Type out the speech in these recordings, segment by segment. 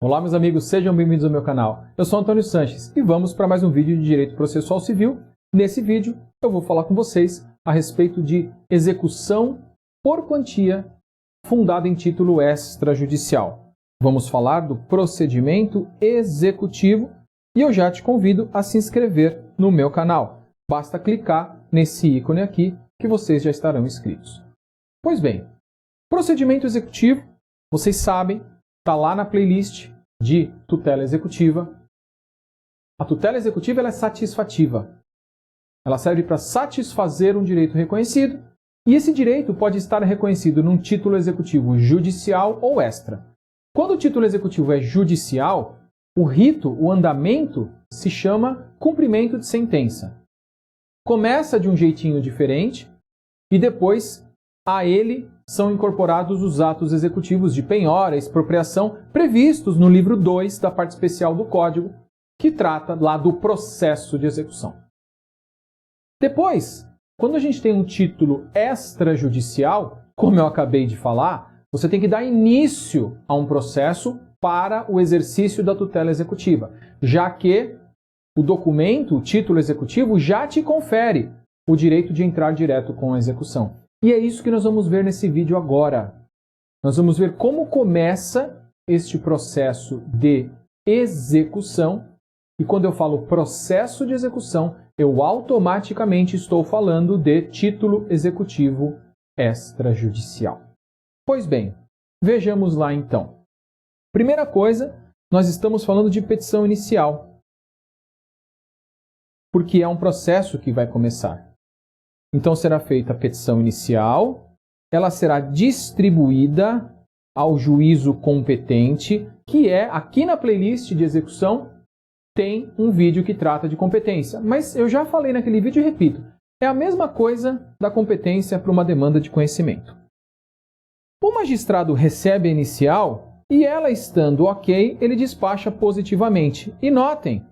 Olá, meus amigos, sejam bem-vindos ao meu canal. Eu sou Antônio Sanches e vamos para mais um vídeo de Direito Processual Civil. Nesse vídeo, eu vou falar com vocês a respeito de execução por quantia fundada em título extrajudicial. Vamos falar do procedimento executivo e eu já te convido a se inscrever no meu canal. Basta clicar nesse ícone aqui que vocês já estarão inscritos. Pois bem, procedimento executivo, vocês sabem, está lá na playlist de tutela executiva. A tutela executiva ela é satisfativa. Ela serve para satisfazer um direito reconhecido e esse direito pode estar reconhecido num título executivo judicial ou extra. Quando o título executivo é judicial, o rito, o andamento, se chama cumprimento de sentença. Começa de um jeitinho diferente e depois a ele são incorporados os atos executivos de penhora, expropriação, previstos no livro 2 da parte especial do Código, que trata lá do processo de execução. Depois, quando a gente tem um título extrajudicial, como eu acabei de falar, você tem que dar início a um processo para o exercício da tutela executiva, já que o documento, o título executivo, já te confere o direito de entrar direto com a execução. E é isso que nós vamos ver nesse vídeo agora. Nós vamos ver como começa este processo de execução. E quando eu falo processo de execução, eu automaticamente estou falando de título executivo extrajudicial. Pois bem, vejamos lá então. Primeira coisa, nós estamos falando de petição inicial, porque é um processo que vai começar. Então será feita a petição inicial, ela será distribuída ao juízo competente, que é, aqui na playlist de execução, tem um vídeo que trata de competência. Mas eu já falei naquele vídeo e repito, é a mesma coisa da competência para uma demanda de conhecimento. O magistrado recebe a inicial e ela estando ok, ele despacha positivamente. E notem,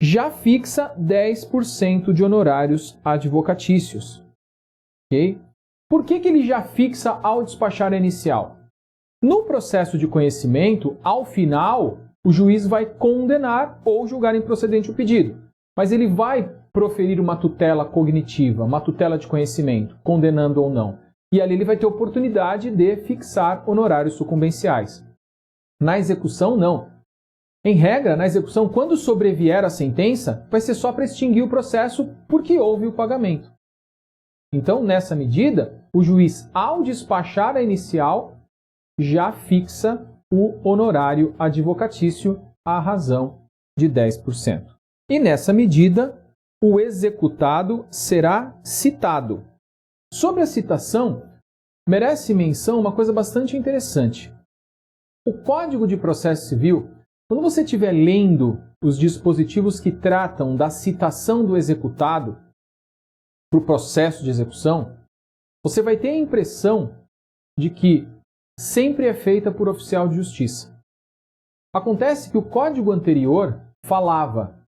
já fixa 10% de honorários advocatícios. Okay? Por que ele já fixa ao despachar a inicial? No processo de conhecimento, ao final, o juiz vai condenar ou julgar improcedente o pedido. Mas ele vai proferir uma tutela cognitiva, uma tutela de conhecimento, condenando ou não. E ali ele vai ter oportunidade de fixar honorários sucumbenciais. Na execução, não. Em regra, na execução, quando sobrevier a sentença, vai ser só para extinguir o processo porque houve o pagamento. Então, nessa medida, o juiz, ao despachar a inicial, já fixa o honorário advocatício à razão de 10%. E nessa medida, o executado será citado. Sobre a citação, merece menção uma coisa bastante interessante. O Código de Processo Civil, quando você estiver lendo os dispositivos que tratam da citação do executado para o processo de execução, você vai ter a impressão de que sempre é feita por oficial de justiça. Acontece que o código anterior falava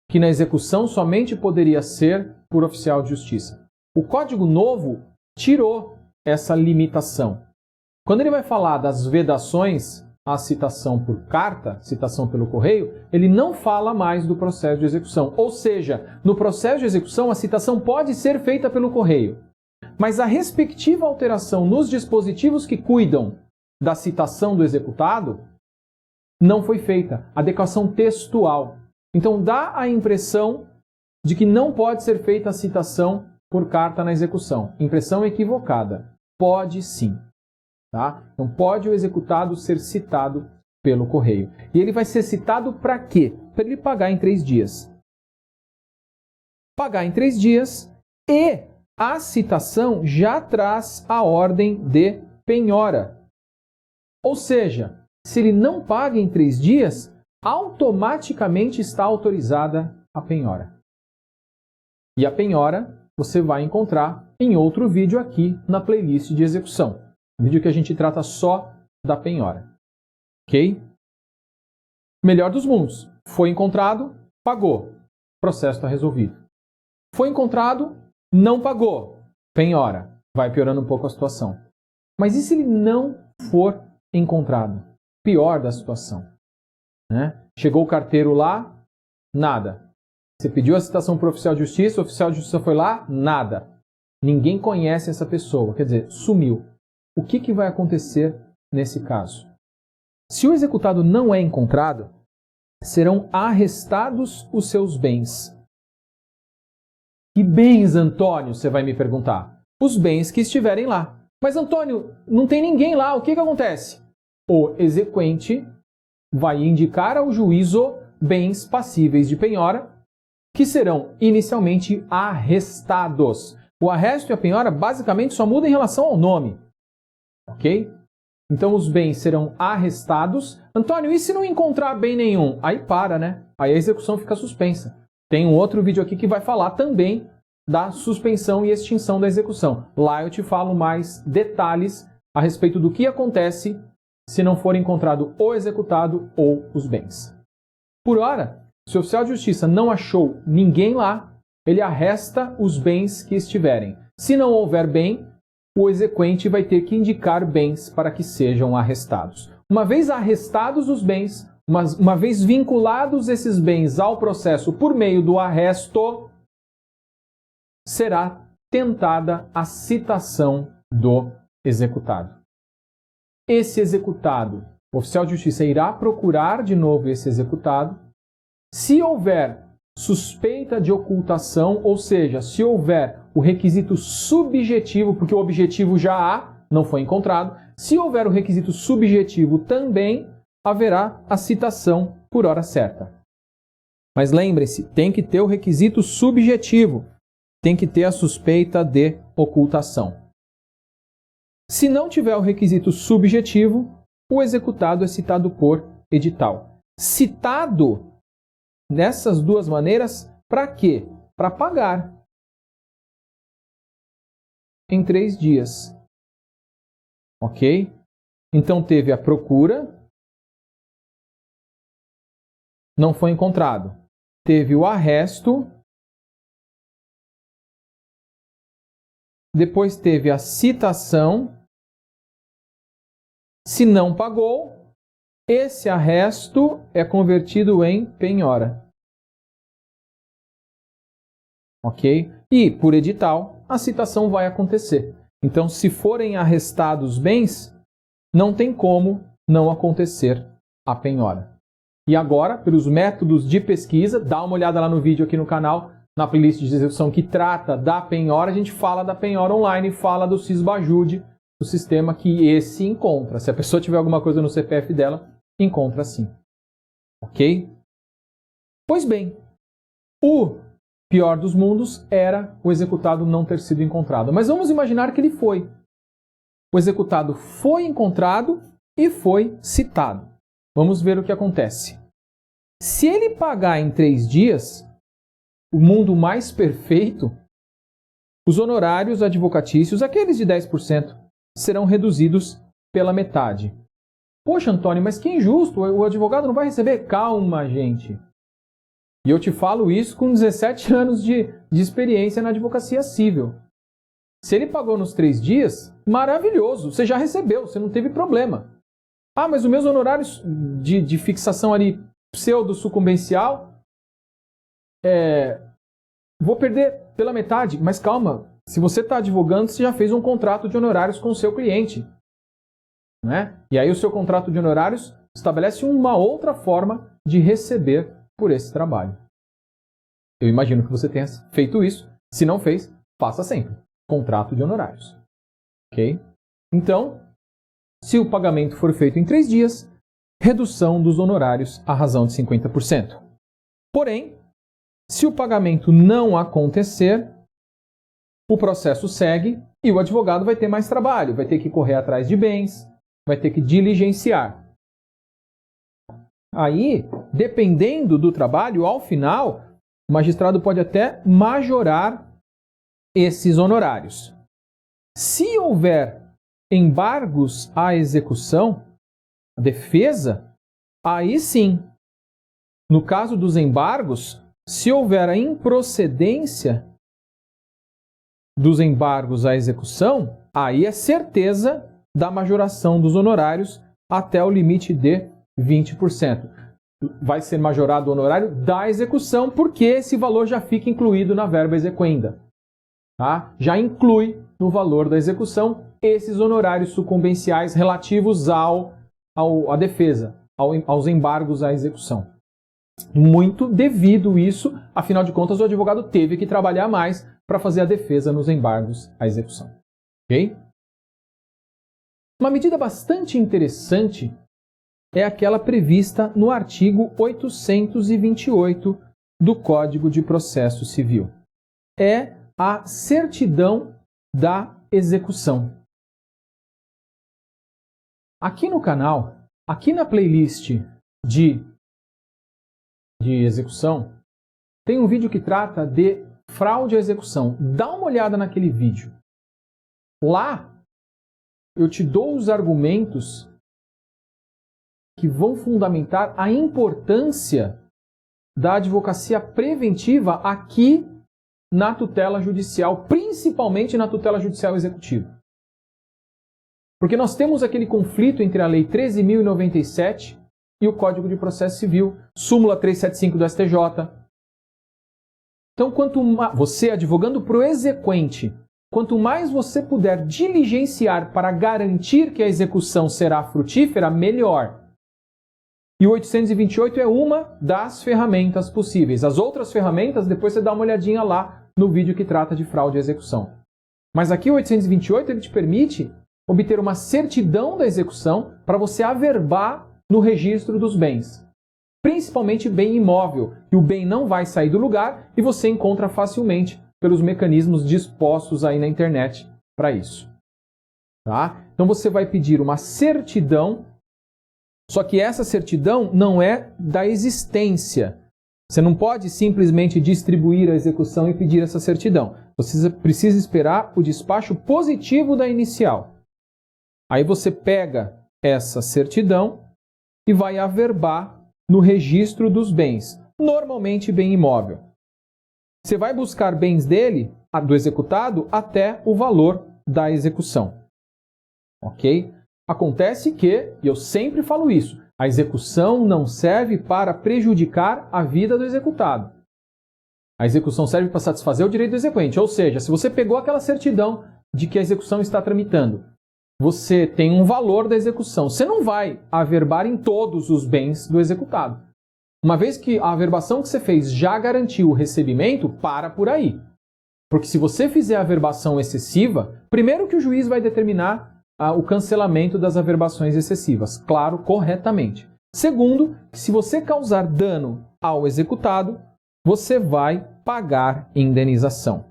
que na execução somente poderia ser por oficial de justiça. O código novo tirou essa limitação. Quando ele vai falar das vedações à citação por carta, citação pelo correio, ele não fala mais do processo de execução. Ou seja, no processo de execução, a citação pode ser feita pelo correio. Mas a respectiva alteração nos dispositivos que cuidam da citação do executado não foi feita. Adequação textual. Então, dá a impressão de que não pode ser feita a citação por carta na execução. Impressão equivocada. Pode sim. Tá? Então, pode o executado ser citado pelo correio. E ele vai ser citado para quê? Para ele pagar em 3 dias. Pagar em 3 dias e a citação já traz a ordem de penhora. Ou seja, se ele não paga em 3 dias, automaticamente está autorizada a penhora. E a penhora você vai encontrar em outro vídeo aqui na playlist de execução. Um vídeo que a gente trata só da penhora. Ok? Melhor dos mundos. Foi encontrado, pagou. O processo está resolvido. Foi encontrado, não pagou. Penhora. Vai piorando um pouco a situação. Mas e se ele não for encontrado? Pior da situação. né? Chegou o carteiro lá, nada. Você pediu a citação para o oficial de justiça, o oficial de justiça foi lá, nada. Ninguém conhece essa pessoa, quer dizer, sumiu. O que vai acontecer nesse caso? Se o executado não é encontrado, serão arrestados os seus bens. Que bens, Antônio? Você vai me perguntar. Os bens que estiverem lá. Mas, Antônio, não tem ninguém lá, o que acontece? O exequente vai indicar ao juízo bens passíveis de penhora, que serão inicialmente arrestados. O arresto e a penhora basicamente só mudam em relação ao nome. Ok? Então os bens serão arrestados. Antônio, e se não encontrar bem nenhum? Aí para, né? Aí a execução fica suspensa. Tem um outro vídeo aqui que vai falar também da suspensão e extinção da execução. Lá eu te falo mais detalhes a respeito do que acontece se não for encontrado o executado ou os bens. Por hora, se o oficial de justiça não achou ninguém lá, ele arresta os bens que estiverem. Se não houver bem, o exequente vai ter que indicar bens para que sejam arrestados. Uma vez arrestados os bens, uma vez vinculados esses bens ao processo por meio do arresto, será tentada a citação do executado. Esse executado, o oficial de justiça irá procurar de novo esse executado. Se houver suspeita de ocultação, ou seja, se houver o requisito subjetivo, porque o objetivo já há, não foi encontrado, se houver o requisito subjetivo também, haverá a citação por hora certa. Mas lembre-se, tem que ter o requisito subjetivo, tem que ter a suspeita de ocultação. Se não tiver o requisito subjetivo, o executado é citado por edital. Citado nessas duas maneiras, para quê? Para pagar em 3 dias. Ok? Então teve a procura, não foi encontrado. Teve o arresto, depois teve a citação. Se não pagou, esse arresto é convertido em penhora. Ok? E, por edital, a citação vai acontecer. Então, se forem arrestados bens, não tem como não acontecer a penhora. E agora, pelos métodos de pesquisa, dá uma olhada lá no vídeo aqui no canal, na playlist de execução que trata da penhora, a gente fala da penhora online, fala do Sisbajude, o sistema que esse encontra. Se a pessoa tiver alguma coisa no CPF dela, encontra sim. Ok? Pois bem, o pior dos mundos era o executado não ter sido encontrado. Mas vamos imaginar que ele foi. O executado foi encontrado e foi citado. Vamos ver o que acontece. Se ele pagar em 3 dias, o mundo mais perfeito, os honorários advocatícios, aqueles de 10%, serão reduzidos pela metade. Poxa, Antônio, mas que injusto, o advogado não vai receber? Calma, gente. E eu te falo isso com 17 anos de experiência na advocacia civil. Se ele pagou nos 3 dias, maravilhoso, você já recebeu, você não teve problema. Ah, mas os meus honorários de fixação ali pseudo-sucumbencial, vou perder pela metade. Mas calma, se você está advogando, você já fez um contrato de honorários com o seu cliente. Né? E aí o seu contrato de honorários estabelece uma outra forma de receber por esse trabalho. Eu imagino que você tenha feito isso. Se não fez, faça sempre. Contrato de honorários. Ok? Então, se o pagamento for feito em 3 dias, redução dos honorários à razão de 50%. Porém, se o pagamento não acontecer, o processo segue e o advogado vai ter mais trabalho, vai ter que correr atrás de bens, vai ter que diligenciar. Aí, dependendo do trabalho, ao final, o magistrado pode até majorar esses honorários. Se houver embargos à execução, a defesa, aí sim, no caso dos embargos, se houver a improcedência dos embargos à execução, aí é certeza da majoração dos honorários até o limite de 20%. vai ser majorado o honorário da execução, porque esse valor já fica incluído na verba exequenda. Tá? Já inclui no valor da execução esses honorários sucumbenciais relativos à defesa, aos embargos à execução. Muito devido isso, afinal de contas, o advogado teve que trabalhar mais para fazer a defesa nos embargos à execução. Ok? Uma medida bastante interessante é aquela prevista no artigo 828 do Código de Processo Civil. É a certidão da execução. Aqui no canal, aqui na playlist de execução, tem um vídeo que trata de fraude à execução. Dá uma olhada naquele vídeo. Lá, eu te dou os argumentos que vão fundamentar a importância da advocacia preventiva aqui na tutela judicial, principalmente na tutela judicial executiva. Porque nós temos aquele conflito entre a Lei 13.097 e o Código de Processo Civil, súmula 375 do STJ. Então, você advogando para o exequente, quanto mais você puder diligenciar para garantir que a execução será frutífera, melhor. E o 828 é uma das ferramentas possíveis. As outras ferramentas, depois você dá uma olhadinha lá no vídeo que trata de fraude à execução. Mas aqui o 828 ele te permite obter uma certidão da execução para você averbar no registro dos bens. Principalmente bem imóvel, que o bem não vai sair do lugar e você encontra facilmente pelos mecanismos dispostos aí na internet para isso. Tá? Então você vai pedir uma certidão, só que essa certidão não é da existência. Você não pode simplesmente distribuir a execução e pedir essa certidão. Você precisa esperar o despacho positivo da inicial. Aí você pega essa certidão e vai averbar no registro dos bens, normalmente bem imóvel. Você vai buscar bens dele, do executado, até o valor da execução. Ok? Acontece que, e eu sempre falo isso, a execução não serve para prejudicar a vida do executado. A execução serve para satisfazer o direito do exequente. Ou seja, se você pegou aquela certidão de que a execução está tramitando, você tem um valor da execução. Você não vai averbar em todos os bens do executado. Uma vez que a averbação que você fez já garantiu o recebimento, para por aí. Porque se você fizer a averbação excessiva, primeiro que o juiz vai determinar o cancelamento das averbações excessivas, claro, corretamente. Segundo, que se você causar dano ao executado, você vai pagar indenização.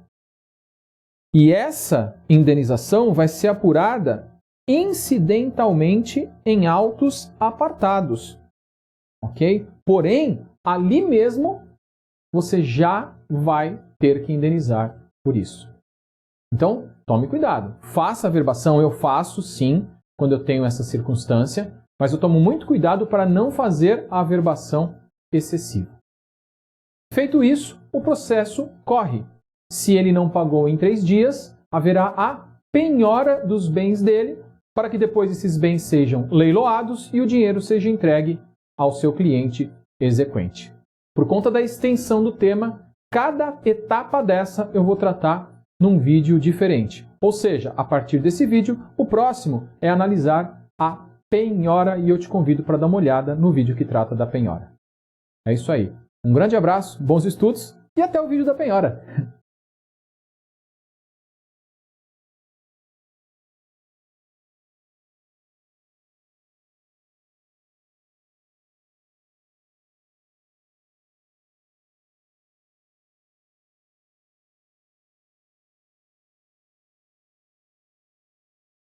E essa indenização vai ser apurada incidentalmente em autos apartados. Ok? Porém, ali mesmo, você já vai ter que indenizar por isso. Então, tome cuidado. Faça a averbação, eu faço sim, quando eu tenho essa circunstância, mas eu tomo muito cuidado para não fazer a averbação excessiva. Feito isso, o processo corre. Se ele não pagou em 3 dias, haverá a penhora dos bens dele, para que depois esses bens sejam leiloados e o dinheiro seja entregue ao seu cliente exequente. Por conta da extensão do tema, cada etapa dessa eu vou tratar num vídeo diferente. Ou seja, a partir desse vídeo, o próximo é analisar a penhora e eu te convido para dar uma olhada no vídeo que trata da penhora. É isso aí. Um grande abraço, bons estudos e até o vídeo da penhora.